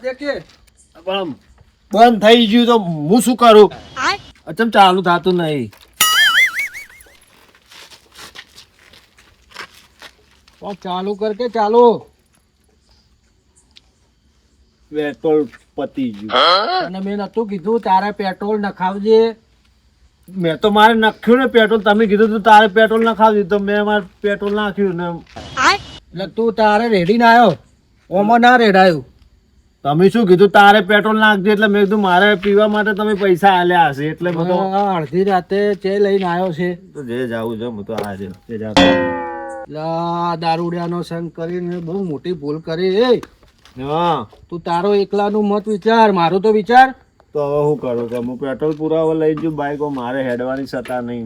દે કે પણ બંધ થઈ ગયું તો હું શું કરું? અચમ ચાલુ થતું નહીં. ચાલુ કર કે ચાલુ. પેટ્રોલ પતી ગયું. અને મેં નતું કીધું તારે પેટ્રોલ નખાવજે. મેં તો મારે નાખ્યું ને પેટ્રોલ. તમે કીધું તું તારે પેટ્રોલ નખાવજો તો મેં મારે પેટ્રોલ નાખ્યું ને. એટલે તું તારે રેડી ના આવ્યો, ઓમાં ના રેડાયું. તમે શું કીધું તારે પેટ્રોલ નાખજો એટલે મેં કીધું મારે પીવા માટે તમે પૈસા આલ્યા હશે એટલે બધો અડધી રાતે ચે લઈને આવ્યો છે. તો જે જાવું છે હું તો આજે દારૂડિયાનો સંગ કરીને બહુ મોટી ભૂલ કરી. એ હા તું તારો એકલાનું મત વિચાર, મારું તો વિચાર. તો હવે શું કરું કે હું પેટ્રોલ પુરાવા લઈ જઉં બાઈકો મારે હેડવાની સત્તા નહીં.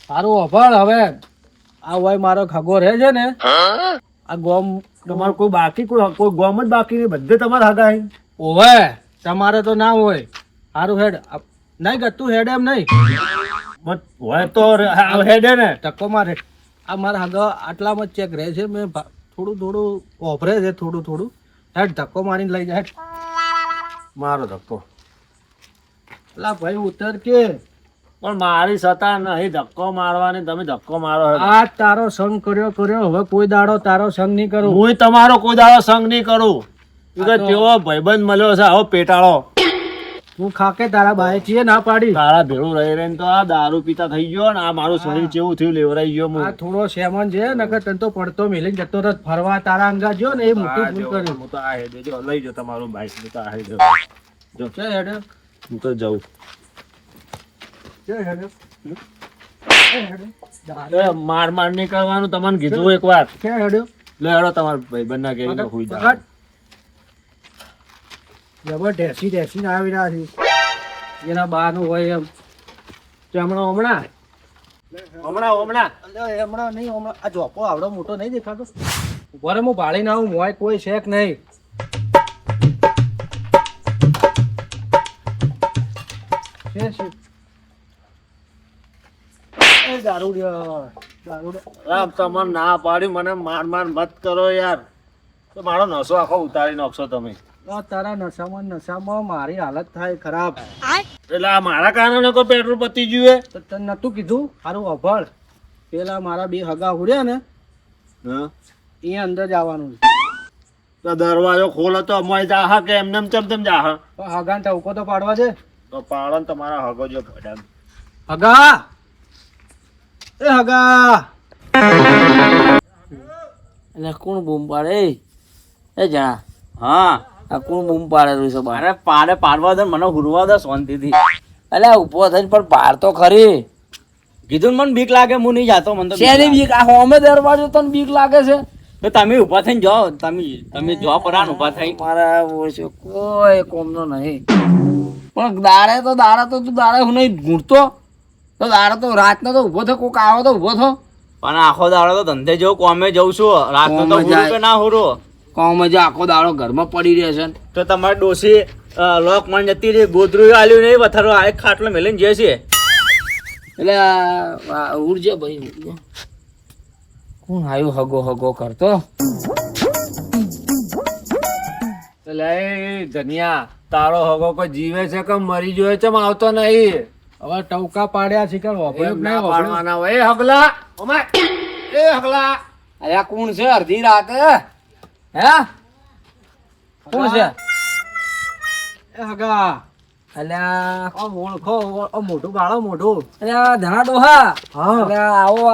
સારું અભળ. હવે આ હોય મારો ખગો રહે છે ને આ ગોમ. તમારે કોઈ બાકી કોઈ ગોમ જ બાકી નહીં, બધે તમારે હગાય. ઓવે તમારે તો ના હોય. સારું હેડ નહીં ગતું હેડ એમ નહીં હોય તો હેડે ને ટક્કો મારે. આ મારા હગા આટલામાં જ ચેક રહે છે. મેં થોડું ઓભરે છે થોડું હેડ ધક્કો મારીને લઈ જાય. મારો ધક્કો પેલા ભાઈ ઉતર કે. પણ મારી સત્તા નહીં ધક્કો મારવાની. તમે ધક્કો મારો. આ તારો સંગ કર્યો હવે કોઈ દાડો તારો સંગ નહીં કરું. હું તમારો કોઈ દાડો સંગ નહીં કરું. કેવો ભાઈબંધ મળ્યો છે આવો પેટાળો. તું ખાકે તારા બાએ છીએ ના પાડી. તારા ભેળું રહી રહીને તો આ દારૂ પીતા થઈ ગયો ને આ મારું શરીર કેવું થયું લેવરાઈ ગયો. આ થોડો સેમન છે નકર તને તો પડતો મેલીને જતો રહ ફરવા તારા અંગા જો ને એ મોટી ભૂલ કરી. હું તો આ હેડે જો લઈ જો તમારું બાઈક. હું તો આ હેડે જો છે હેડ. હું તો જાઉં. માર નહીં કરવાનું તમને કીધું એક વાર. ક્યાં હેડ્યો? લે હેડો તમારા ભાઈબંધ ના કેવી હુઈ જાવ. જબર ઢેસી આવી રહ્યા છે એના બાનું હોય એમ. હમણાં નહીં આ જોપો આવડો મોટો નહીં દેખાતો. ઉભા હું ભાળી ના આવું મોય કોઈ શેક નહીં. તમને ના પાડી મને માર મત કરો યાર. તો મારો નસો આખો ઉતારી નાખશો તમે. તારા નશામાં મારી હાલત થાય ખરાબ. એટલે આ મારા કારણે કોઈ પેટ્રોલ પતી ગયું. તો તને નતું કીધું? સારું અભળ. પેલા મારા બે હગા હુડ્યા ને એ અંદર જવાનું તો દરવાજો ખોલો તો અમારી જાહા કે એમને ચમ જાહ. હગાને ટવકો તો પાડવા છે. તો પાડો ને તમારા હગો જો ફડા. હગા એ હગા. એટલે કોણ બૂમ પાડે? એ જા. હા આ કોણ બૂમ પાડેલું છે? અરે પાડવા દે મને હુરવા દે શાંતિથી. અલે ઉભો થઈને પણ પાડ તો ખરી. કીધું મને બીક લાગે હું નહીં જાતો. મને શેની બીક? આ હોમે દરવાજો તને બીક લાગે છે? તો તમે ઉભા થઈને જાઓ. તમે જો પરાન ઉભા થઈ. મારા ઓછો કોઈ કોમનો નહીં. પણ દાડે તો તું દાડે હું નહીં ઘૂંટતો તો દાડે તો રાતનો તો ઉભો થો. કોક આવો તો ઉભો થો. પણ આખો દાડો તો ધંધે જવું કોમે જઉં છું. રાતનો તો હુરું કે ના હુરું? કોમ જ આખો દાડો ઘરમાં પડી રહે છે. તો તમારે ડોસી લોક માં જતી રહી. ગોદરું આલ્યું નહીં વથરો આ ખાટલો મેલીને જે છે. એટલે ઉડજે ભાઈ ઉડજે. કોણ આવ્યું હગો કરતો? એટલે ધનિયા તારો હગો કોઈ જીવે છે કે મરી ગયો છે? આવતો નહીં. હવે ટવકા પાડ્યા છે કે પાડવાના હોય. એ હગલા અરે કોણ છે અડધી રાતે? હે કોણ છે? એ હગા અલ્યા ઓળખો મોઢું ગાળો મોઢું. અલ્યા ધણા ડોહા. હા અલ્યા આવો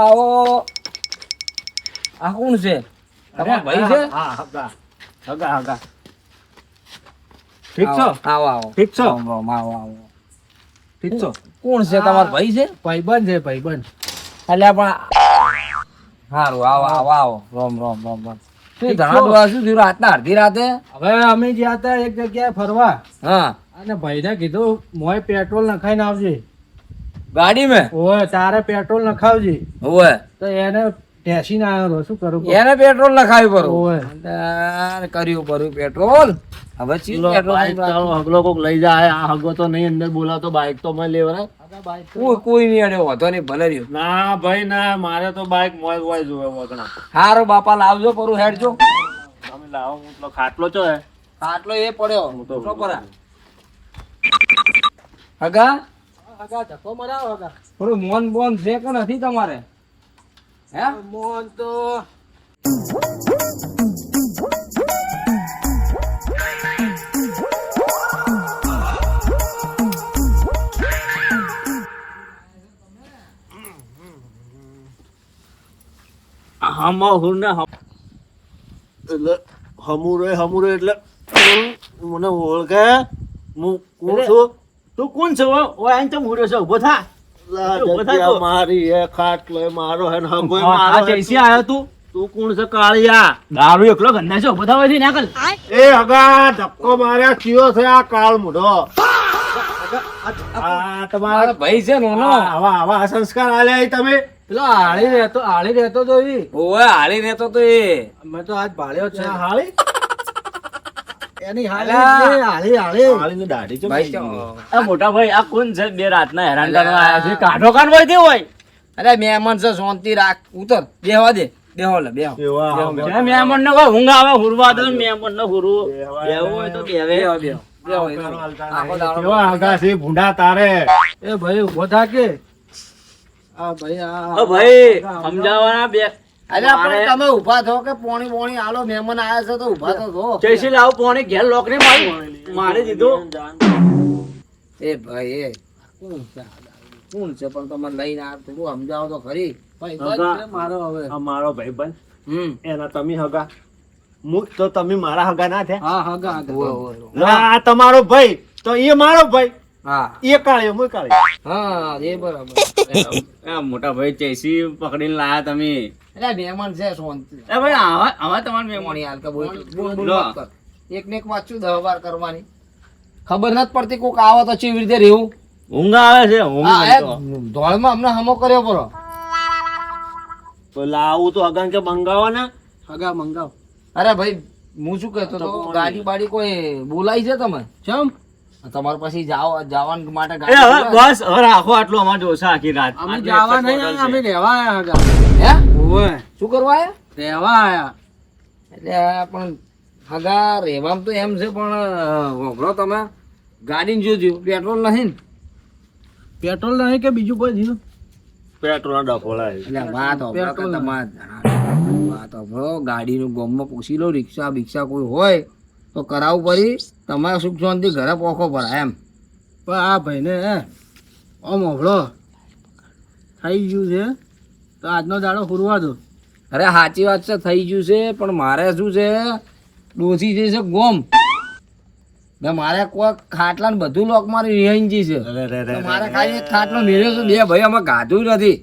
આ કોણ છે? તમારો ભાઈ છે? હા હગા ઠીક છો? આવો ઠીક છો? રામ રામ. આવો ઠીક છો? કોણ છે? તમારો ભાઈ છે? ભાઈબંધ છે ભાઈબંધ. અલ્યા પણ સારું આવો રામ ધણા ડોહા શું થયું રાતના અડધી રાતે? હવે અમે ગયા હતા એક જગ્યાએ ફરવા હા અને ભાઈને કીધું મોય પેટ્રોલ નખાઈને આવજે ગાડી મેં. ઓય તારે પેટ્રોલ નખાવજે. ઓય તો એને ટેસી ના આવ્યો. શું કરું? એને પેટ્રોલ નખાવ્યું બરોબર. ઓય કર્યું પેટ્રોલ. હવે ચી પેટ્રોલ હગલો કોક લઈ જાય. આ હગો તો નહીં અંદર બોલાવતો. બાઈક તો મેં લેવરાય. કોઈ નહીં અડ્યો હતો નહીં ભલે રહ્યો. ના ભાઈ ના મારે તો બાઈક મોય જોવે વગણા. હારો બાપા લાવજો પરું હેડજો. તમે લાવો. ખાટલો છો હે? ખાટલો એ પડ્યો ઉઠો પરા. હગા હગા ધક્કો મરાવો હગા. થોડું મોન બોન છે કે નથી તમારે? હે મોન તો એટલે હમુરો એટલે મને ઓળખે હું કોણ છું? તું કોણ છે ઓય આઈને ચમ ઉડ્યો છે ઉભો થા જગ્યા મારી હે, ખાટલો એ મારો હે ને હગોય આ મારો હે. જઈસી આયો તું તું કોણ છે કાળિયા? દારૂ એકલો ગંદા છે ઉભો થા હોય ના કર એ હગા ધક્કો માર્યા ચિયો છે આ કાળ મૂઢો. આ તમારા ભાઈ છે નોનો. આવા સંસ્કાર આલ્યા ઈ તમે? પેલો આળી રહેતો તો ઈ. ઓય હાલી રહેતો તો એ. મેં તો આજ ભાળ્યો છે. આ હાળી એની અલા. હાળી હાળીની દાઢી ચમ ભાઈ થઈ ગઈ? આ મોટા ભાઈ આ કોણ છે બે રાતના હેરાન કરવા આયા છે કાઢો કાન હોય તે હોય અરે મહેમાન છે શાંતિ રાખ. ઉતર બેહવા દે. બેહો લે બેહો. એવા જે મહેમાન ને કોઈ ઊંઘ આવે હુરવા દો મહેમાન ને હુરવું એવું હોય તો બેવે બેહો બેહો. બેહો એ તો. આખો દાડો કેવા હગા છે ભૂંડા તારે? એ ભાઈ ઉભો થા કે. આ ભાઈ ઓ ભાઈ સમજાવવાના બે અરે પણ તમે ઊભા થો કે પોણી પોણી આલો મહેમાન આયા છે તો ઊભા તો થો. જયસી લાવ પોણે ઘેર લોક ને મારી દીધું એ ભાઈ એ કોણ છે પણ તમે લઈને આ થોડું સમજાવો તો ખરી. ભાઈ હગા. બસ છે મારો હવે. આ મારો ભાઈબંધ હમ એના તમે હગા મુક તો તમે મારા હગા ના થયા? હા હગા ઓય, હગા. ઓય, ઓય. ના, આ તમારો ભાઈ તો એ મારો ભાઈ, હા એ કાળિયો હું કાળિયો. હા એ બરાબર. આ મોટા ભાઈ જયસી પકડીને લાયા તમે એટલે મહેમાન છે શાંતિ. એ ભાઈ આવા તમારા મહેમાન પોણી હાલ કે બોલ બોલ બોલ લો. મત કર. એક ને એક વાંચું 10 વાર કરવાની ખબર નથી પડતી કોક આવે તો ચેવી રીતે રહેવું. ઊંઘ આવે છે ઊંઘ હા એ તો. ધોળમાં અમને હમો કર્યો પરો. તો લાવું તો હગા કે મંગાવવાના. હગા મંગાવ. અરે ભાઈ હું શું કહેતો તો ગાડી બાડી કોઈ બોલાય છે તમે? ચમ તમારે પછી જવાન માટે એ ગાડી હવે બોલાય? બસ હવે રાખો આટલું અમારે જોશે આખી રાત અમે આટલું જવા એક જ નહીં બોટલ આયા, અમે છે. રહેવા આયા હગા. હે ઓવે શું કરવા આયા? રહેવા આયા. એટલે આ પણ હગા રહેવામાં તો એમ છે પણ વગડો તમે ગાડીને જોજો પેટ્રોલ નથી ને. પેટ્રોલ નહીં કે બીજું કોઈ થયું? પેટ્રોલ ડફોલા છે. એટલે વાત હોભળો કે પેટ્રોલ તમારે વાત હોભળો ગાડીનું ગોમમાં પૂછી લો રિક્ષા બિક્ષા કોઈ હોય તો કરાવવું પડી. તમારે સુખ શાંતિ ઘરે પોખો ભરાય એમ. પણ આ ભાઈને આમ હોભળો થઈ ગયું છે તો આજનો દાડો ફરવા દો. અરે સાચી વાત છે થઈ ગયું છે પણ મારે શું છે ડોસી જે છે ગોમ ને મારે કોઈ ખાટલા ને બધું લોક મારી રિહાઈજી છે. તો મારે ખાલી એક ખાટલો મેળ્યો છે. બે ભાઈ અમે ગાધું નથી.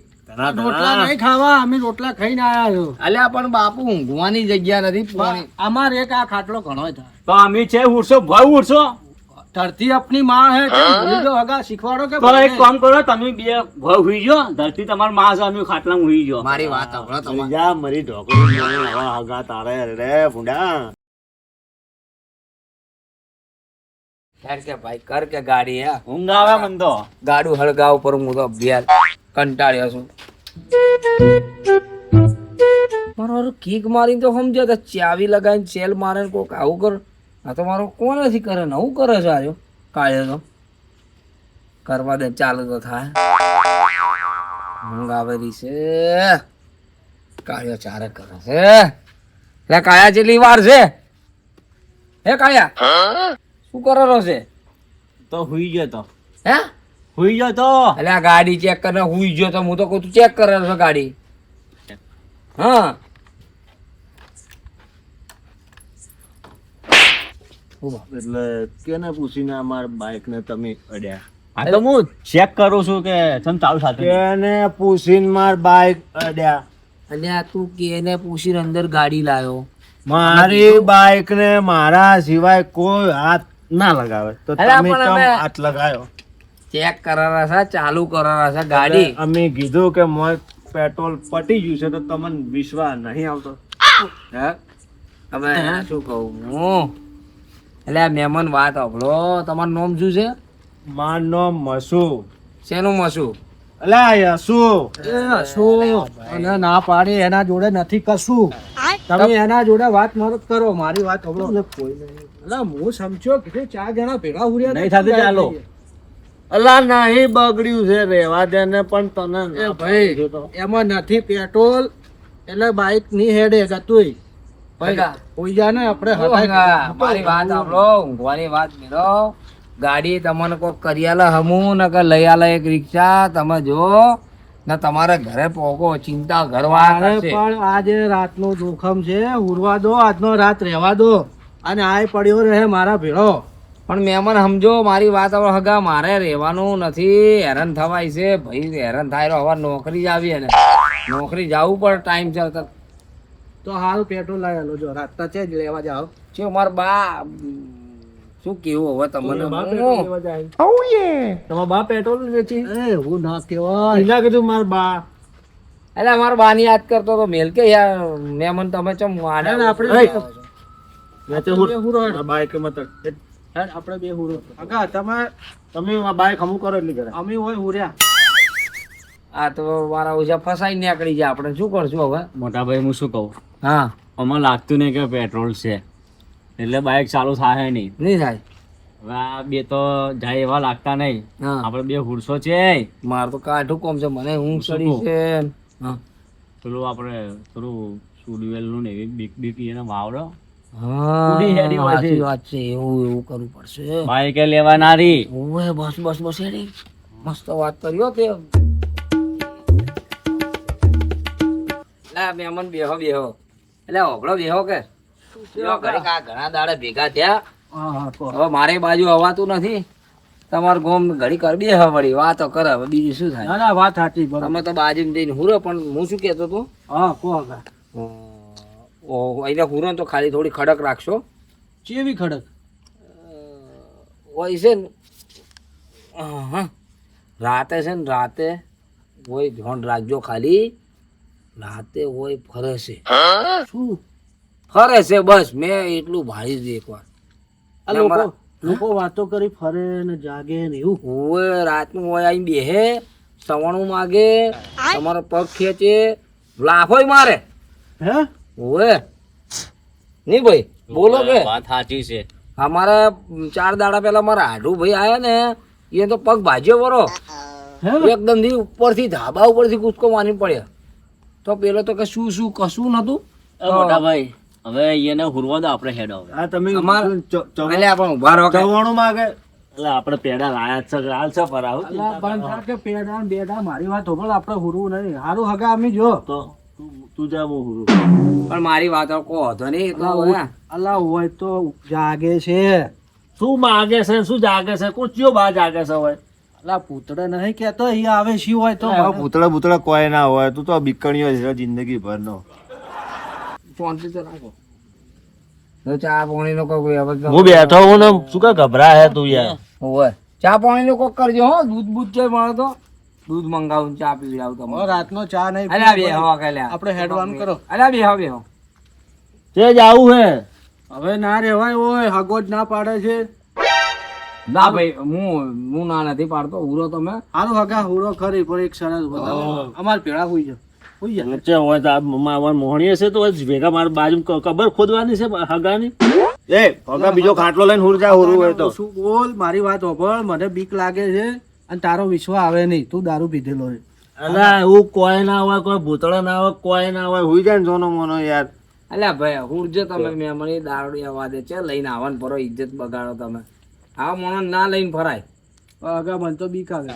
રોટલા નહીં ખાવા, અમે રોટલા ખાઈને આયા છો. અલ્યા પણ બાપુ ઊંઘવાની જગ્યા નથી. પોણી અમારે એક આ ખાટલો ઘણો થાય. તો અમે છે ઉડશો ભય ઉડશો ધરતી આપની માં હે કેમ ભૂલી ગયો હગા? શીખવાડો કે તો એક ભાઈને? કામ કરો તમે બે ભય હુઈ જો ધરતી તમારી માં છે અમે ખાટલામાં હુઈ જો મારી વાત સાંભળો તમે. જા મરી ઢોકળી આવા હગા તારે રે ભૂંડા. કર કે ભાઈ કર કે ગાડી હે ઊંઘ આવે મન તો ગાડું હળગાવ પર હું તો અભ્યાસ કંટાળ્યો છું. મારો કિક મારીને તો સમજ્યો તો ચાવી લગાવીને સેલ મારે ને કોક આવું કર. આ તો મારો કોણ નથી કરે ને આવું કરે છે આર્યો કાળ્યો તો. કરવા દે ચાલુ તો થાય. ઊંઘ આવેલી છે કાળ્યો ચારે કરે છે. એટલે કાયા જેટલી વાર છે હે કાયા શું કરેલો છે તો હુઈ ગયો તો હે? હુઈ ગયો તો એટલે આ ગાડી ચેક કરીને હુઈ ગયો તો હું તો કહું તું ચેક કરે છે ગાડી. હા એટલે કેને પૂછીને અમાર બાઈક ને તમે અડ્યા? આ તો હું ચેક કરું છું કે તમ ચાલુ સાથે કેને પૂછીને માર બાઈક અડ્યા? અને આ તું કેને પૂછીને અંદર ગાડી લાયો. મારી બાઈક ને મારા સિવાય કોઈ હાથ ના લગાવે તો અરે તમે પણ કેમ અમે- હાથ લગાયો? ચેક કરારા છે ચાલુ કરારા છે ગાડી. અમે કીધું કે મોય પેટ્રોલ પટી ગયું છે તો તમને વિશ્વાસ નહીં આવતો? હે? હવે શું કહું હું એટલે આ મહેમાન વાત સાંભળો. તમારું નામ શું છે? મારનો મસુ. શેનું મસું? અલા શું શું અને ના પાડી એના જોડે નથી કશું. તમે એના જોડે વાત મત કરો, મારી વાત સાંભળો. અલા હું સમજ્યો કે ચાર જણા ભેગા હુર્યા નહીં થતું, ચાલો. અલા નહીં બગડ્યું છે, રેવા દે ને. પણ તને એ ભાઈ એમાં નથી પેટ્રોલ એટલે બાઇક ની હેડે ગતુંય ભગા. હોઈ જા ને આપણે ઓ ભગા, મારી વાત સાંભળો, ઊંઘવાની વાત મેળો. ગાડી તમને કોક કરી આલે હમું ને કે લઈ આલે એક રિક્ષા, તમે જો ને તમારે ઘરે પોકો, ચિંતા ઘરવા અરે કરશે. પણ આજે રાતનું જોખમ છે, ઉરવા દો, આજનો રાત રહેવા દો. અને આય પડ્યો રહે મારા ભેળો. પણ મહેમાન સમજો મારી વાત હવે હગા, મારે રહેવાનું નથી, હેરાન થવાય છે ભાઈ, હેરાન થાય રહ્યો. હવે નોકરી જ આવી ને નોકરી જવું પડે ટાઈમ છે તો હાલ પેટ્રોલ લાવેલો જો રાતના છે જ લેવા જાઓ. છે મારા બા. શું કેવું હવે તમને બા હું? પેટ્રોલ લેવા જાય. તમારા બા પેટ્રોલ વેચી? એ હું ના કહેવાય. એના કીધું મારા બા. એટલે મારા બાની યાદ કરતો તો મેલ કે યાર મહેમાન તમે ચમ ના, ના, આપણે આપણે વેચે બે હુરો હેડ. મારા બાઈક મત હેડ, આપણે બે હુરો. અગા તમે તમે આ બાઈક હમું કરો એટલી કરે. અમે હોય હુર્યા. આ તો મારા ઓછા ફસાઈ નીકળી જાય, આપણે શું કરશું હવે? મોટા ભાઈ હું શું કહું, હા, આમાં લાગતું નહીં કે પેટ્રોલ છે એટલે બાઇક ચાલુ થાય નહીં. નહીં થાય. હવે આ બે તો જાય એવા લાગતા નહીં. હા, આપણે બે હુરસો છે. મારે તો કાઠું કોમ છે, મને ઊંઘ ચડી છે. હા, પેલું આપણે થોડું સુડવેલનું ને એવી બીક બીક એને વાવડો હા, ઉડી હેડી હોય છે. સાચી વાત છે. એવું કરવું પડશે. બાઇક લેવા ના રહી. ઓવે, બસ બસ બસ હેડી. મસ્ત વાત કર્યો તે. લા મહેમાન બેહો બેહો. એટલે ઓગળો બેહો કે લ્યો, ઘડીક આ ઘણા દાડે ભેગા થયા. હા હા કહો. હવે મારી બાજુ હવાતું નથી. તમાર ગોમ ઘડી કર બે વળી વાતો કરે, હવે બીજું શું થાય? ના ના વાત સાચી બરોબર. તમે તો બાજુમાં જઈને હુરો, પણ હું શું કહેતો હતો, હા કહો અગા. અહીંયા હુરો ને તો ખાલી થોડી ખડક રાખશો. ચેવી ખડક. હોય છે ને હા, રાતે છે ને રાતે હોય ધ્યાન રાખજો ખાલી. રાતે હોય ફરે છે. શું ફરે છે બસ, મેં એટલું ભાળી જ એકવાર. આ લોકો વાતો કરી ફરે ને જાગે ને એવું. હોય રાતનું હોય આવીને બેહે, સવાણું માગે, તમારો પગ ખેંચે, લાફોય મારે. હે હોય નહીં ભાઈ, બોલો કે વાત સાચી છે. અમારે 4 દાડા પહેલા મારા હાડુ ભાઈ આયા ને, એ તો પગ ભાજ્યો વરો. હે એકદમ થી ઉપરથી ધાબા ઉપરથી કૂદકો મારી પડ્યા. તો પેલો તો કે શું શું કશું નતું. મોટા ભાઈ હવે એને હુરવા દો, આપણે હેડો હવે. આ તમે અમાર- ચ- ચ- એટલે પણ ઉભા રહો કે ચવાણું માંગે. એટલે આપણે પેડા લાયા જ છે, હાલ છે પર આવું. અલા બંધ થા કે પેડા ને બેડા મારી વાત હોભળ, આપણે હુરવું નહીં. હારું હગા અમે જો. તો તું જા હું હુરું. પણ મારી વાત કહો હતો નહીં એ તો હવે. અલા હોય તો જાગે છે. શું માગે છે, શું જાગે છે, કુચ્યો બા જાગે છે હવે. અલા પૂતળે નહીં કેતો અહીંયા આવે શી હોય તો ભૂતળા કોઈ ના હોય, તું તો બીકણીઓ છે જિંદગી ભરનો. શાંતિ તો રાખો. તો ચા પાણી નો કોઈ હવે હું બેઠો હું ને શું કા ગભરા હે તું યાર. હોય ચા પાણી નો કોક કરજો હો. દૂધ બૂધ છે મળે તો દૂધ મંગાવું, ચા પીવડાવું હવે તમારે. રાતનો ચા નહીં અલ્યા બે હવા કે લ્યા. આપણે હેડવાનું કરો. અલ્યા બે હવા બે હવા. તે જ આવું હે. હવે ના રેવાય હોય, હગો જ ના પાડે છે. ના ભાઈ હું ના નથી પાડતો, ઉરો તમે. હારું હગા હુરો ખરી પણ એક સરસ બતાવો. અમાર ભેળા હોઈ જા હોઈ જા. વચ્ચે હોય તો મોહણી હશે તો ભેગા મારા બાજુ કબર ખોદવાની છે હગાની. એ હગા બીજો ખાટલો લઈને હુર જા, હુરું હોય તો. શું બોલ, મારી વાત હોભળ. મને બીક લાગે છે અને તારો વિશ્વાસ આવે નહીં. તું દારૂ પીધેલો છે. અલા એવું કોઈ ના હોય, કોઈ ભૂતળા ના હોય, કોઈ ના હોય, હુઈ જાય ને સોનો મોનો યાર. અલ્યા ભાઈ હુરજો તમે. મેમણી દારૂડી અવાજે છે લઈને આવવાનું પરો, ઇજ્જત બગાડો તમે. આવા માણસ ના લઈને ફરાય. હગા મને તો બીક આવે.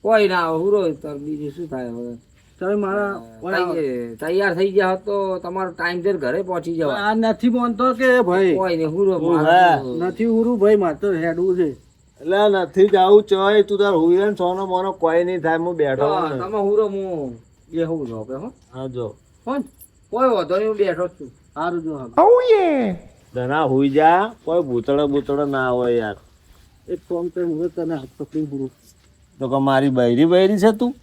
કોઈ ના આવે, હુરો તો બીજું શું થાય હવે. તમે મારા તૈયાર થઈ ગયા હોત તો તમારો ટાઈમ થી ઘરે પહોંચી જવા. આ નથી બોલતો કે ભાઈ કોઈ ને હુરો નથી ઉરું ભાઈ, મારે તો હેડવું છે. એટલે નથી જાવું ચોય, તું તાર હુઈ જાય ને સોનો મોનો કોઈ નહીં થાય, હું બેઠો હું ને. તમે હુરો હું બેહું છો કે હો. હા જો હો ને? કોઈ વાંધો નહીં, હું બેઠો જ છું. સારું જો હગા. ધના હુઈ જા, કોઈ ભૂતળા ના હોય યાર. એક ફોન પે હું તને હાથ પકડી પૂરું. તો કે મારી બૈરી છે તું.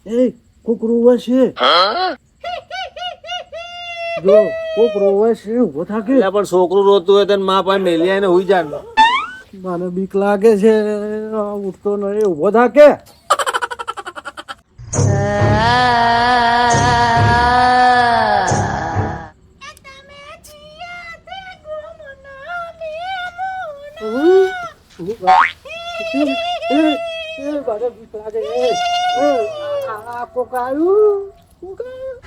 એ કુકરું છે. જો કોક રોવે છે ઊભો થાકે એટલે પણ છોકરું રોતું હોય તો એની માં પાસે મેલી આવીને હુઈ જાય ને. મને બીક લાગે છે ઉઠતો નહીં ઊભો થાકે મને બીક લાગે આ કોક આવ્યું કોક આવ્યું.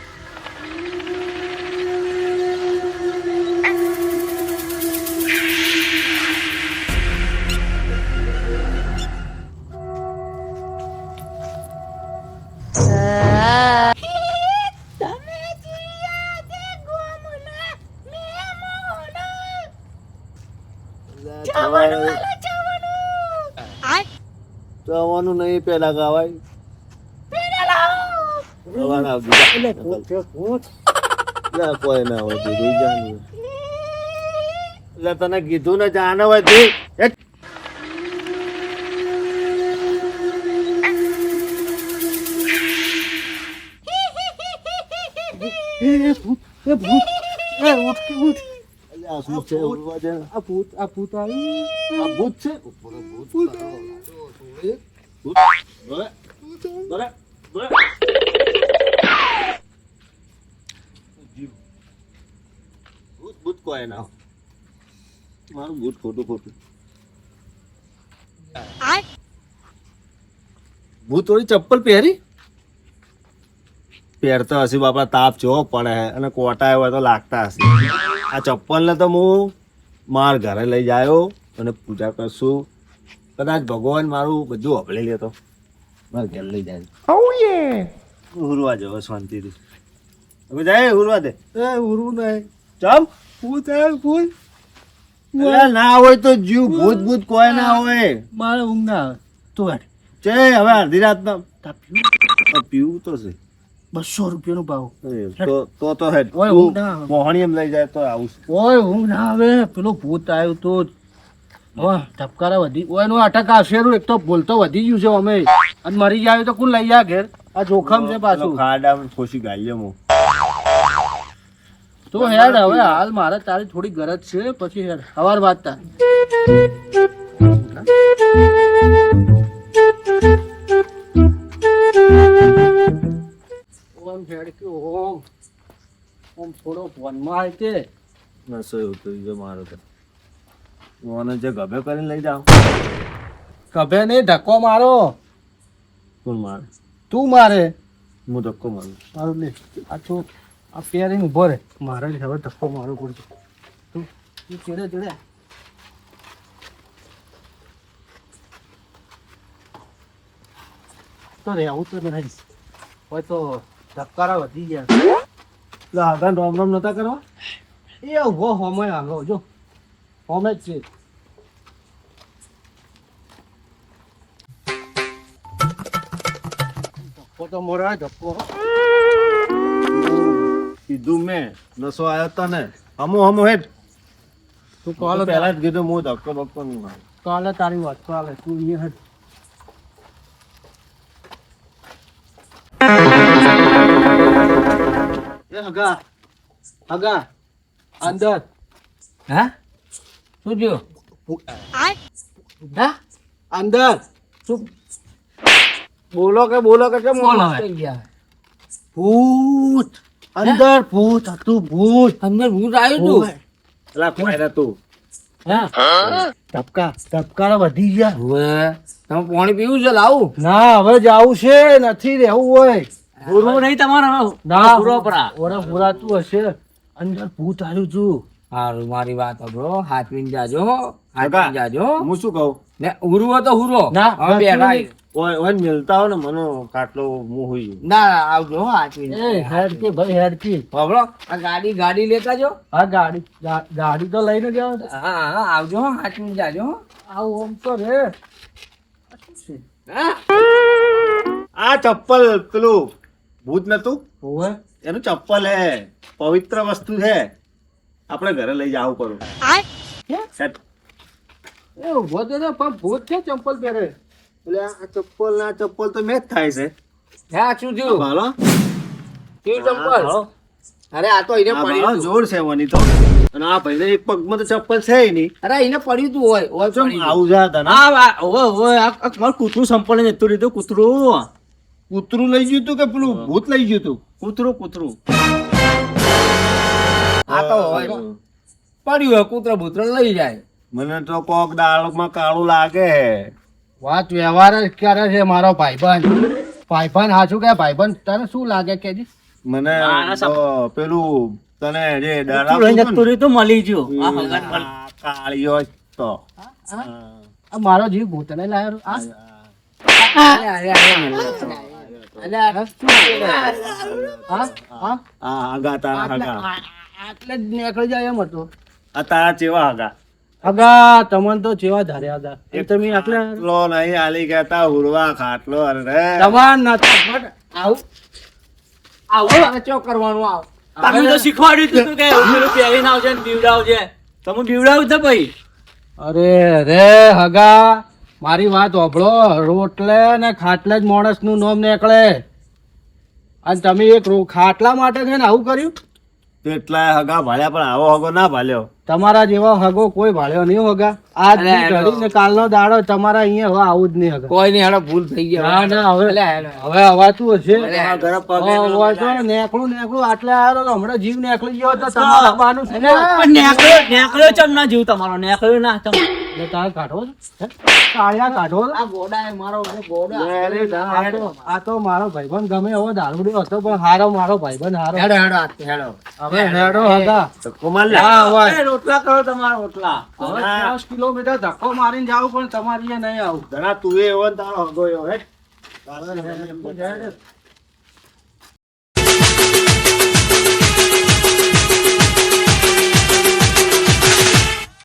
જવાનું નહીં પેલા ગાવાય જવાનું આવજો. એટલે કોક છે કોક. ના, કોઈ ના હોય તું રોઈ જાનું. એટલે તને કીધું ને જાને હોય તું હેટ. એ ભૂત એ ભૂત એ ઉઠ ઉઠ એટલે આ શું છે? ઉઠવા દે ને. આ ભૂત આવ્યું આ ભૂત છે. ઉપર ભૂત. ભૂત. બરે. બરે. બરે. ભૂત ભૂત કોઈ ના હોય. મારું ભૂત ખોટું ખોટું. ભૂત થોડી ચપ્પલ પહેરી પહેરતો હશે બાપા. તાપ જેવો પડે હે અને કોટા હોય તો લાગતા હશે. આ ચપ્પલ ને તો હું માર ઘરે લઈ જાયો અને પૂજા કરશું. કદાચ ભગવાન મારું બધું હપળી લેતો મારે ઘેર લઈ જાય. હુરવા જવો શાંતિથી. હવે જાય હુરવા દે. એ ઉરું નહીં ચમ ભૂત આવ્યું ભૂત એટલે ના હોય તો જીવ. ભૂત ભૂત કોઈ ના હોય. મારે ઊંઘ ના આવે તો હેડ છે હવે અડધી રાતના પીવું તો છે. 200 રૂપિયાનો ભાવ તો હેડ ઓય ઊંઘ ના આવે. મોહણી એમ લઈ જાય તો આવું છે. ઓય ઊંઘ ના આવે પેલો ભૂત આવ્યું તો હવે ધબકારા વધી ઓય નો અટક આવશે એક તો બોલતો વધી ગયું છે અમે અને મરી જાય તો કોણ લઈ જાય ઘેર આ જોખમ છે પાછું ખાડામાં ખોશી ગાઈએ હું. તો હેડ હવે હાલ મારે તારી થોડી ગરજ છે પછી હેડ સવાર વાંચતા ઓમ હેડ કે ઓમ થોડો વનમાં આવે તે નસો એવું તો જો મારો તો મને જે ગભે કરીને લઈ જાઓ. કભે નહીં ધક્કો મારો કોણ મારે? તું મારે હું ધક્કો મારું. મારું લે આ છો આ પહેરીને ઉભો રે મારે હવે ધક્કો મારો પડશે તું ચડે ચડે તો રે આવું તો નહીં હોય તો ધક્કારા વધી ગયા એટલે આગળ રોમ રોમ નતા કરવા. એ ઉભો હોમે આવો જો હોમે જ છે ધક્કો તો મોરા ધક્કો કીધું મેં નસો આવ્યો તને હમો હમો હેડ. તું કાલે પહેલા જ કીધું હું ધક્કો બક્કો નહીં મારું. કાલે તારી વાત ચાલે તું અહીંયા હટ એ હગા હગા અંદર હા શું થયું? હા અંદર શું બોલો કે કેમ કોણ બોલો થઈ ગયા? ભૂત અંદર ભૂત હતું ભૂત અંદર ભૂત આવ્યું તું? એટલે કોઈ તું હા ધબકારા વધી ગયા હવે તમે પાણી પીવું છે? લાવું ના હવે જાવું છે નથી રહેવું હોય ગુરુ નહીં તમારા ના પુરોપરા. ઓરા પુરાતું હશે અંદર ભૂત આવ્યું છું હારું મારી વાત સાંભળો હાથવીને જાજો કાકા. હાથવીને જાજો હું શું કહું? ને હુરવો તો હુરો ના, હવે બેઠા નથી. ઓય ઓય મિલતા હો ને મને કાટલો મું હોઈ ગયો. ના આવજો હો હાથવીને એ હેડ કે ભાઈ હેડ કે સાંભળો આ ગાડી લેતા જો હા ગાડી તો લઈને જાવ હા હા આવજો હો હાથવીને જાજો હો. આવું આમ તો રે હા આ ચપ્પલ પેલું ભૂત નતું ઓવે એનું ચપ્પલ હે પવિત્ર વસ્તુ છે આપણે ઘરે લઈ જાવું પડું. હેટ. એ ઉભો તો રે, પણ ભૂત છે ચંપલ પહેરે એટલે આ ચપ્પલ ના ચપ્પલ તો મેચ થાય છે. હા શું થયું? ભાલો કેવું ચંપલ? અરે આ તો એને આ પડ્યું મારો તું. જોર છે ઓની તો. અને આ ભાઈને એક પગમાં તો ચપ્પલ છે ય નહીં. અરે એને પડ્યું તું હોય ચમ પડ્યું તું. આવું જા તને? મારું કૂતરું સંપલે જતું રહ્યું કૂતરું કૂતરું લઈ ગયું તું કે પેલું ભૂત લઈ ગયું તું? કૂતરું આ તો હોય પડ્યું હોય કૂતરા બૂતરા લઈ જાય. મને તો કોક દાળમાં કાળું લાગે. વાત વ્યવહાર જ કરે છે મારો ભાઈબંધ સાચું કે ભાઈબંધ તને શું લાગે કે જી? મને મારા તો પેલું તને જે કૂતરું ડરાવતું લઈને હતું જતું ને, રહ્યું તો મળી ગયું આ હગાત મળી. આ કાળીઓ જ તો. આ મારો જીવ ભૂતને લાયો આ અરે, અરે, અરે, અરે, શું કરે? હા હા આ હગા તારા હગા. આટલે જ નીકળી જાય એમ હતો. આ તારા ચેવા હગા? અગા તમને તો ચેવા ધાર્યા હતા એ તમે આટલે ખાટલો નહીં આલી કહેતા હુરવા ખાટલો અરે તમાર નતા પણ આવું તારે ચો કરવાનું આવ. તમે તો શીખવાડ્યું હતું કે પેલું પહેરીને આવજે ને બીવડાવજે તમે બીવડાવ્યું તો ભાઈ અરે રે હગા મારી વાત હોભળો રોટલે ને ખાટલે જ માણસ નું નામ નીકળે અને તમે એક ખાટલા માટે છે ને આવું કર્યું. કેટલાય હગા ભાળ્યા પણ આવો હગો ના ભાલ્યો. તમારા જેવા હગો કોઈ ભાળ્યો નહીં હોગા. આજ અરે, ઘડી ને કાલનો દાડો તમારા અહીંયા હવે આવું જ નહીં હગા. કોઈ નહીં હેડો ભૂલ થઈ ગઈ ના, ના, હવે અલે, હેડો. હવે હવાતું હશે. અરે, ઘરે પગે હવે હોય તો નેકળું આટલે આવ્યો તો હમણાં જીવ નીકળી ગયો તો તમારા બાનું શું? પણ નેકળ્યો ચમ ના જીવ તમારો નેકળ્યો ના ચમ એટલે તારે કાઢવો છે? હે? કાળિયા કાઢવો છે? આ ગોડા એ મારો ગોડા. અરે ના, આ તો મારો ભાઈબંધ ગમે એવો દારૂડિયો હતો પણ હારો મારો ભાઈબંધ હારો. હેડો હેડો આ હેડો. હવે હેડો હતા. ધક્કો માર લે. હા, હવે. એ રોટલા કરો તમારા રોટલા હવે 10 કિલોમીટર ધક્કો મારીને જાવ પણ તમારી અહીંયા નહીં આવું. ધણા તું એવો ને તારો હગો એવો હેઠ. તારો ને હેઠ.